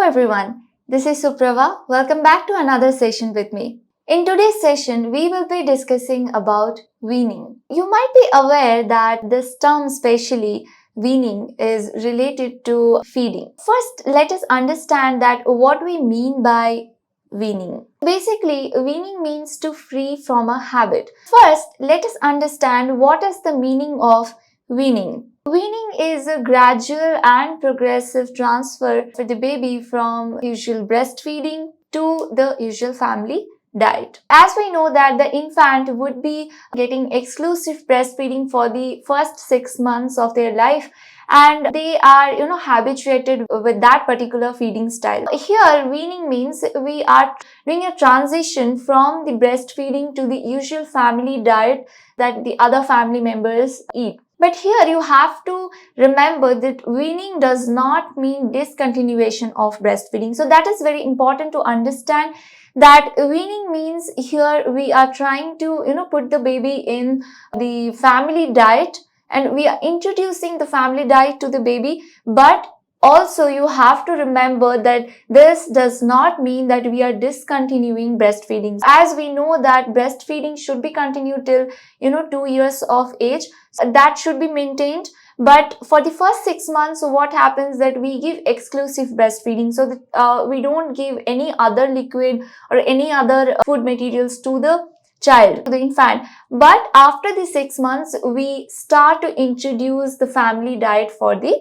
Hello everyone, this is Suprava. Welcome back to another session with me. In today's session, we will be discussing about weaning. You might be aware that this term, especially weaning, is related to feeding. First, let us understand that what we mean by weaning. Basically, weaning means to free from a habit. First, let us understand what is the meaning of weaning. Weaning is a gradual and progressive transfer for the baby from usual breastfeeding to the usual family diet. As we know that the infant would be getting exclusive breastfeeding for the first 6 months of their life, and they are habituated with that particular feeding style. Here weaning means we are doing a transition from the breastfeeding to the usual family diet that the other family members eat. But here you have to remember that weaning does not mean discontinuation of breastfeeding. So that is very important to understand, that weaning means here we are trying to put the baby in the family diet, and we are introducing the family diet to the baby. But also you have to remember that this does not mean that we are discontinuing breastfeeding. As we know that breastfeeding should be continued till 2 years of age, so that should be maintained. But for the first 6 months, what happens that we give exclusive breastfeeding, so that we don't give any other liquid or any other food materials to the child, to the infant. But after the 6 months, we start to introduce the family diet for the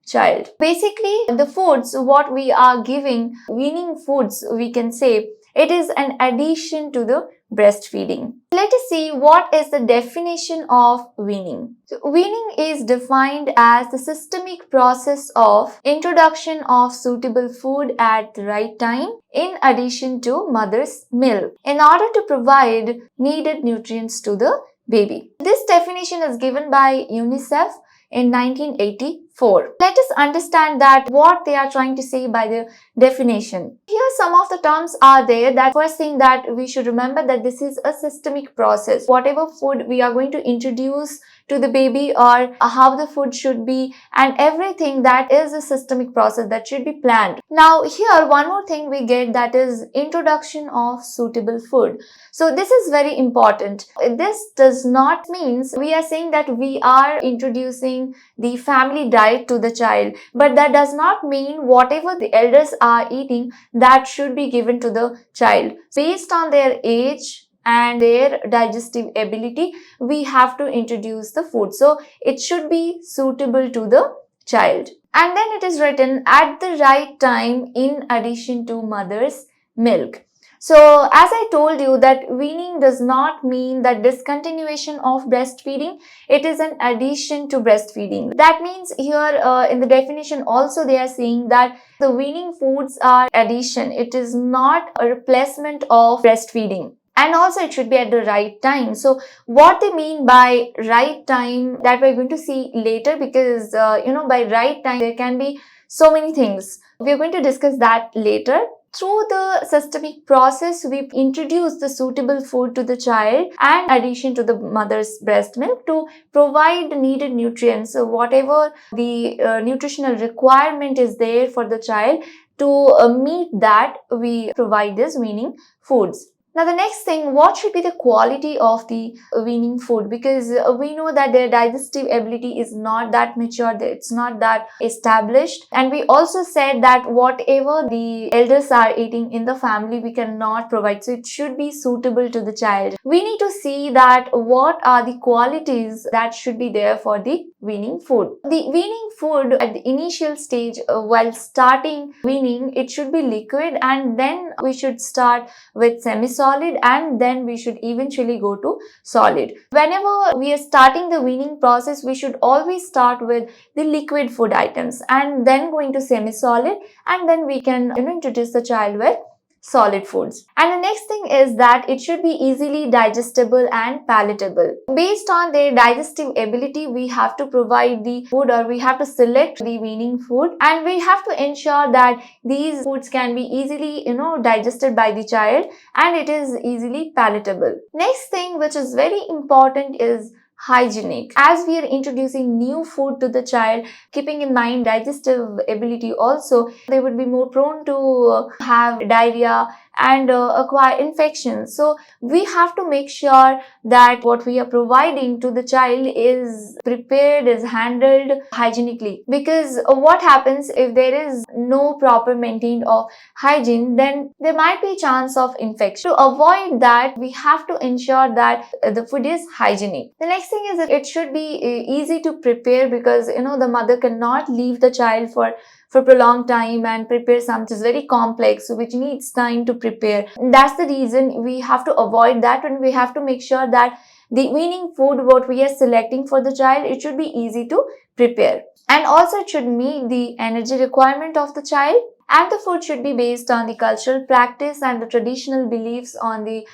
child. Basically, the foods what we are giving, weaning foods, we can say it is an addition to the breastfeeding. Let us see what is the definition of weaning. So, weaning is defined as the systemic process of introduction of suitable food at the right time in addition to mother's milk in order to provide needed nutrients to the baby. This definition is given by UNICEF in 1984. Let us understand that what they are trying to say by the definition. Here some of the terms are there. That first thing that we should remember, that this is a systemic process. Whatever food we are going to introduce to the baby, or how the food should be, and everything, that is a systemic process that should be planned. Now here one more thing we get, that is introduction of suitable food. So this is very important. This does not means we are saying that we are introducing the family diet to the child, but that does not mean whatever the elders are eating, that should be given to the child. Based on their age and their digestive ability, we have to introduce the food. So it should be suitable to the child. And then it is written at the right time in addition to mother's milk. So as I told you that weaning does not mean that discontinuation of breastfeeding, it is an addition to breastfeeding. That means here in the definition also they are saying that the weaning foods are addition. It is not a replacement of breastfeeding. And also it should be at the right time. So what they mean by right time, that we're going to see later, because by right time there can be so many things. We're going to discuss that later. Through the systemic process, we introduce the suitable food to the child and addition to the mother's breast milk to provide the needed nutrients. So whatever the nutritional requirement is there for the child, to meet that, we provide this weaning foods. Now the next thing, what should be the quality of the weaning food? Because we know that their digestive ability is not that mature, it's not that established. And we also said that whatever the elders are eating in the family, we cannot provide. So it should be suitable to the child. We need to see that what are the qualities that should be there for the weaning food. The weaning food at the initial stage, while starting weaning, it should be liquid, and then we should start with semi-solid, and then we should eventually go to solid. Whenever we are starting the weaning process, we should always start with the liquid food items and then going to semi-solid, and then we can introduce the child with solid foods. And the next thing is that it should be easily digestible and palatable. Based on their digestive ability, we have to provide the food, or we have to select the weaning food, and we have to ensure that these foods can be easily digested by the child, and it is easily palatable. Next thing which is very important is hygienic. As we are introducing new food to the child, keeping in mind digestive ability also, they would be more prone to have diarrhea and acquire infections. So we have to make sure that what we are providing to the child is prepared, is handled hygienically. Because what happens if there is no proper maintained of hygiene, then there might be chance of infection. To avoid that, we have to ensure that the food is hygienic. The next thing is that it should be easy to prepare, because the mother cannot leave the child for prolonged time and prepare something which is very complex, which needs time to prepare. That's the reason we have to avoid that, and we have to make sure that the weaning food what we are selecting for the child, it should be easy to prepare, and also it should meet the energy requirement of the child. And the food should be based on the cultural practice and the traditional beliefs on the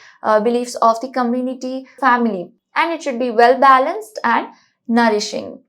beliefs of the community, family, and it should be well balanced and nourishing.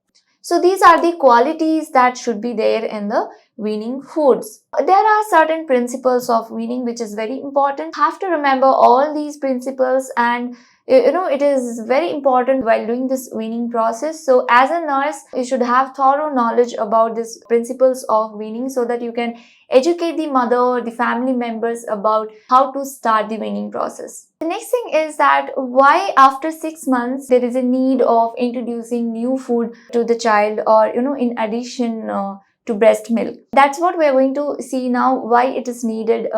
So these are the qualities that should be there in the weaning foods. There are certain principles of weaning which is very important. You have to remember all these principles, and it is very important while doing this weaning process. So as a nurse, you should have thorough knowledge about these principles of weaning, so that you can educate the mother or the family members about how to start the weaning process. The next thing is that why after 6 months there is a need of introducing new food to the child, or in addition to breast milk. That's what we're going to see now, why it is needed,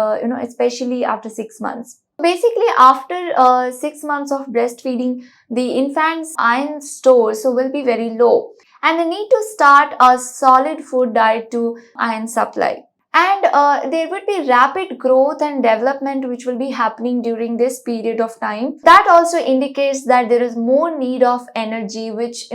especially after 6 months. Basically, after 6 months of breastfeeding, the infant's iron stores will be very low, and they need to start a solid food diet to iron supply. And there would be rapid growth and development which will be happening during this period of time. That also indicates that there is more need of energy, which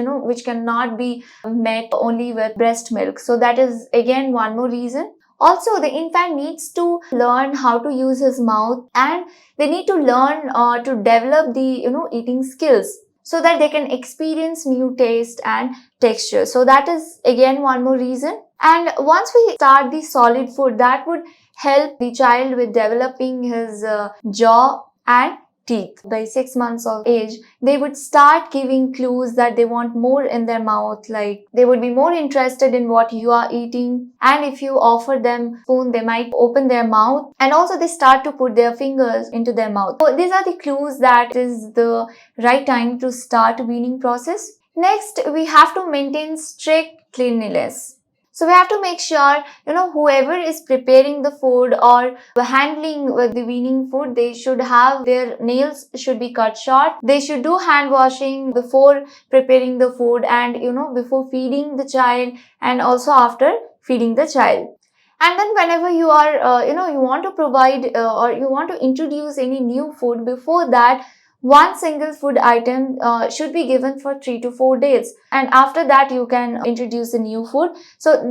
cannot be met only with breast milk. So that is again one more reason. Also, the infant needs to learn how to use his mouth, and they need to learn to develop the eating skills, so that they can experience new taste and texture. So that is again one more reason. And once we start the solid food, that would help the child with developing his jaw and teeth. By 6 months of age, they would start giving clues that they want more in their mouth, like they would be more interested in what you are eating, and if you offer them spoon, they might open their mouth, and also they start to put their fingers into their mouth. So these are the clues that is the right time to start weaning process. Next, we have to maintain strict cleanliness. So we have to make sure, whoever is preparing the food or handling with the weaning food, they should have their nails should be cut short. They should do hand washing before preparing the food, and, before feeding the child, and also after feeding the child. And then whenever you are, you want to provide or you want to introduce any new food, before that, one single food item should be given for 3 to 4 days, and after that you can introduce a new food. So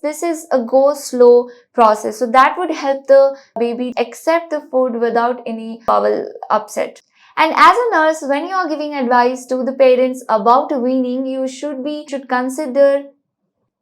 this is a go slow process, so that would help the baby accept the food without any bowel upset. And as a nurse, when you are giving advice to the parents about weaning, you should consider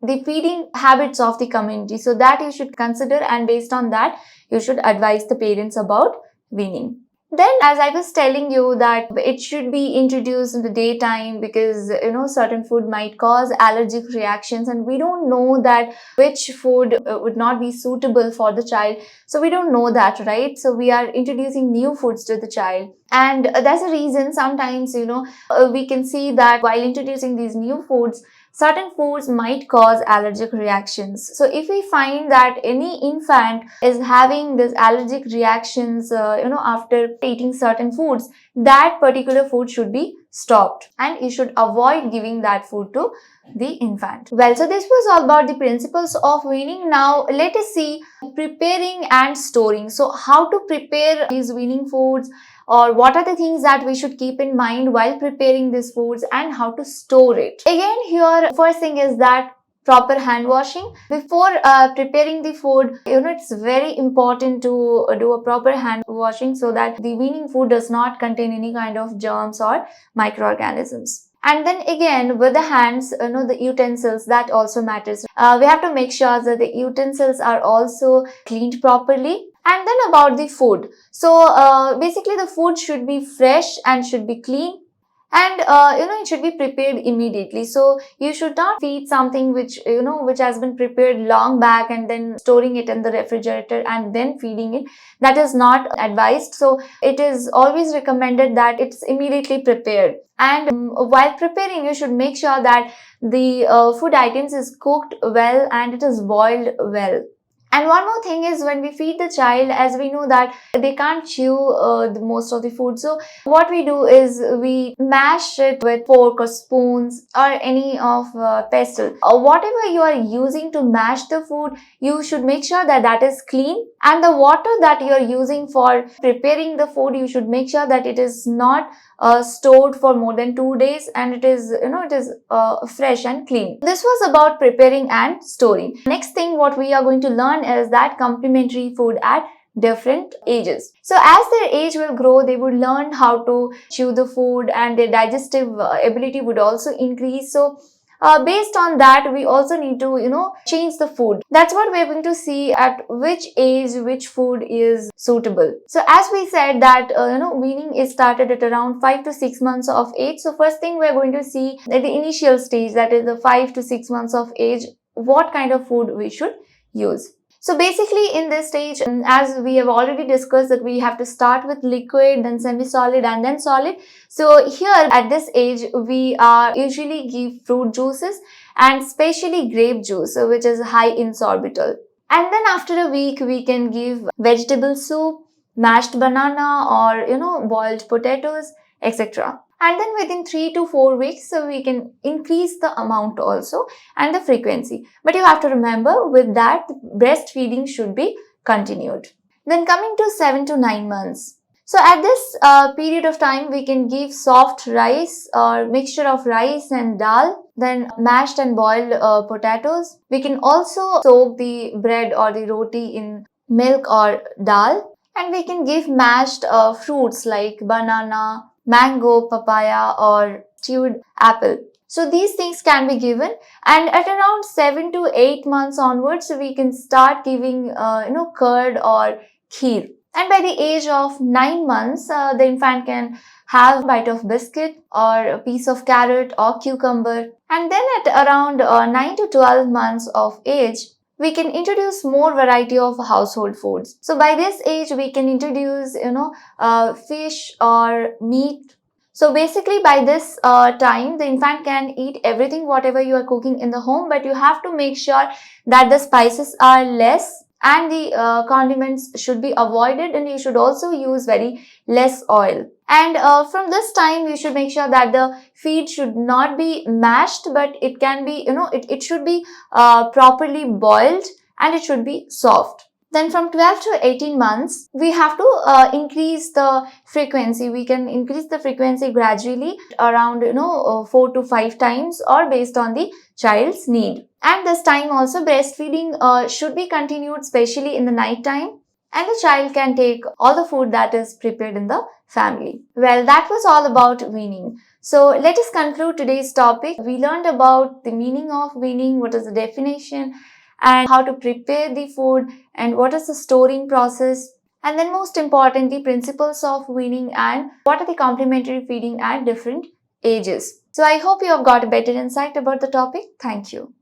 the feeding habits of the community, so that you should consider, and based on that you should advise the parents about weaning. Then, as I was telling you, that it should be introduced in the daytime, because certain food might cause allergic reactions, and we don't know that which food would not be suitable for the child. So we don't know that, right? So we are introducing new foods to the child, and that's a reason sometimes we can see that while introducing these new foods, certain foods might cause allergic reactions. So if we find that any infant is having these allergic reactions, after eating certain foods, that particular food should be stopped, and you should avoid giving that food to the infant. Well, so this was all about the principles of weaning. Now let us see preparing and storing. So how to prepare these weaning foods, or what are the things that we should keep in mind while preparing these foods, and how to store it. Again, here first thing is that proper hand washing. Before preparing the food, it's very important to do a proper hand washing, so that the weaning food does not contain any kind of germs or microorganisms. And then again, with the hands, the utensils, that also matters. We have to make sure that the utensils are also cleaned properly. And then about the food. So basically the food should be fresh and should be clean. And it should be prepared immediately. So you should not feed something which has been prepared long back and then storing it in the refrigerator and then feeding it. That is not advised. So it is always recommended that it's immediately prepared. And while preparing, you should make sure that the food items is cooked well and it is boiled well. And one more thing is, when we feed the child, as we know that they can't chew most of the food. So what we do is we mash it with fork or spoons or any of pestle. Whatever you are using to mash the food, you should make sure that that is clean. And the water that you are using for preparing the food, you should make sure that it is not stored for more than 2 days and it is fresh and clean. This was about preparing and storing. Next thing what we are going to learn is that complementary food at different ages. So as their age will grow, they would learn how to chew the food and their digestive ability would also increase. So based on that, we also need to change the food. That's what we're going to see at which age which food is suitable. So as we said that weaning is started at around 5 to 6 months of age. So first thing we're going to see at the initial stage, that is the 5 to 6 months of age, what kind of food we should use. So basically in this stage, as we have already discussed, that we have to start with liquid, then semi-solid and then solid. So here at this age, we usually give fruit juices and especially grape juice, which is high in sorbitol. And then after a week, we can give vegetable soup, mashed banana or boiled potatoes, etc. And then within 3 to 4 weeks, so we can increase the amount also and the frequency. But you have to remember, with that, breastfeeding should be continued. Then coming to 7 to 9 months. So at this period of time, we can give soft rice or mixture of rice and dal, then mashed and boiled potatoes. We can also soak the bread or the roti in milk or dal. And we can give mashed fruits like banana, mango, papaya or stewed apple. So these things can be given, and at around 7 to 8 months onwards, we can start giving curd or kheer. And by the age of 9 months, the infant can have a bite of biscuit or a piece of carrot or cucumber. And then at around 9 to 12 months of age, we can introduce more variety of household foods. So by this age, we can introduce, fish or meat. So basically by this time, the infant can eat everything, whatever you are cooking in the home, but you have to make sure that the spices are less and the condiments should be avoided, and you should also use very less oil. And from this time, you should make sure that the feed should not be mashed, but it can be, it should be properly boiled and it should be soft. Then from 12 to 18 months, we have to increase the frequency. We can increase the frequency gradually around, 4 to 5 times or based on the child's need. And this time also breastfeeding should be continued, especially in the night time. And the child can take all the food that is prepared in the family. Well, that was all about weaning. So let us conclude today's topic. We learned about the meaning of weaning, what is the definition, and how to prepare the food, and what is the storing process, and then most importantly, principles of weaning and what are the complementary feeding at different ages. So I hope you have got a better insight about the topic. Thank you.